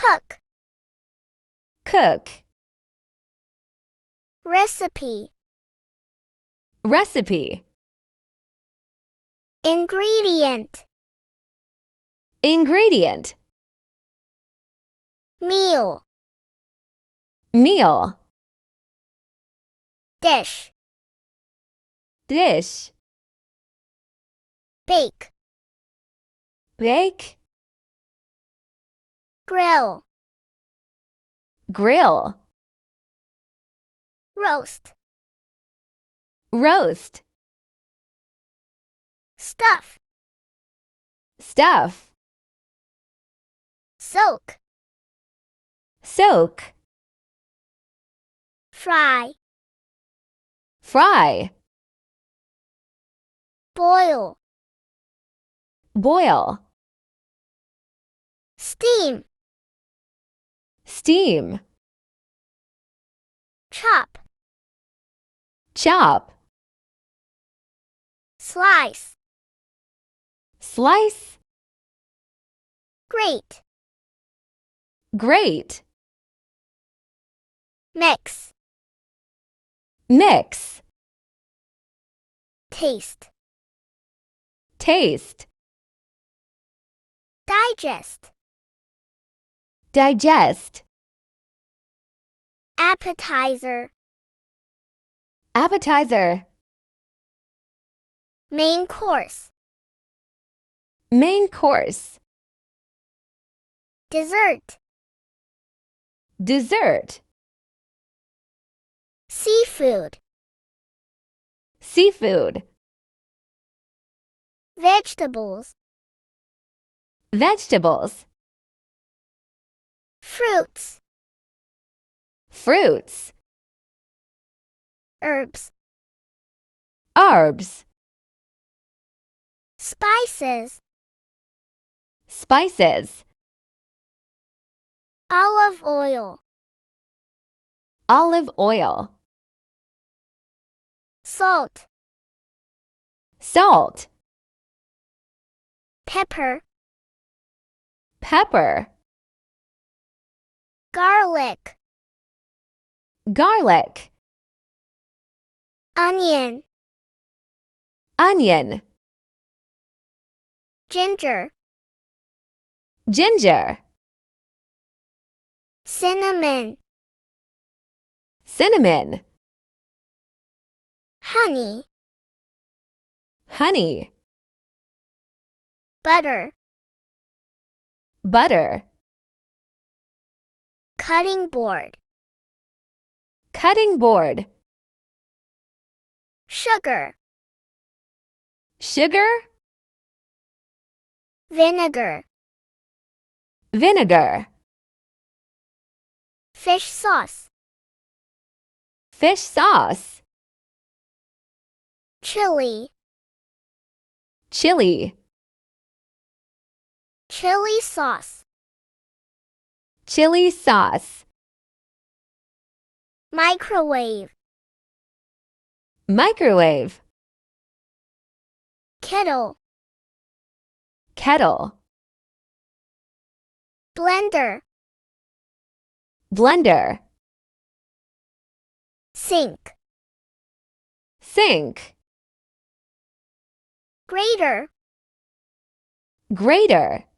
Cook. Cook. Recipe. Recipe. Ingredient. Ingredient. Meal. Meal. Dish. Dish. Bake. Bake. Grill. Grill. Roast. Roast. Stuff. Stuff. Soak. Soak. Fry. Fry. Boil. Boil. Steam. Steam. Chop. Chop. Slice. Slice. Grate. Grate. Mix. Mix. Taste. Taste. Digest. Digest. Appetizer. Appetizer. Main course. Main course. Dessert. Dessert. Seafood. Seafood. Vegetables. Vegetables. Fruits. Fruits. Herbs. Herbs. Spices. Spices. Olive oil. Olive oil. Salt. Salt. Pepper. Pepper. Garlic. Garlic. Onion. Onion. Ginger. Ginger. Cinnamon. Cinnamon. Honey. Honey. Butter. Butter. Cutting board. Cutting board. Sugar. Sugar. Vinegar. Vinegar. Fish sauce. Fish sauce. Chili. Chili. Chili sauce. Chili sauce. Microwave. Microwave. Kettle. Kettle. Blender. Blender. Sink. Sink. Grater. Grater.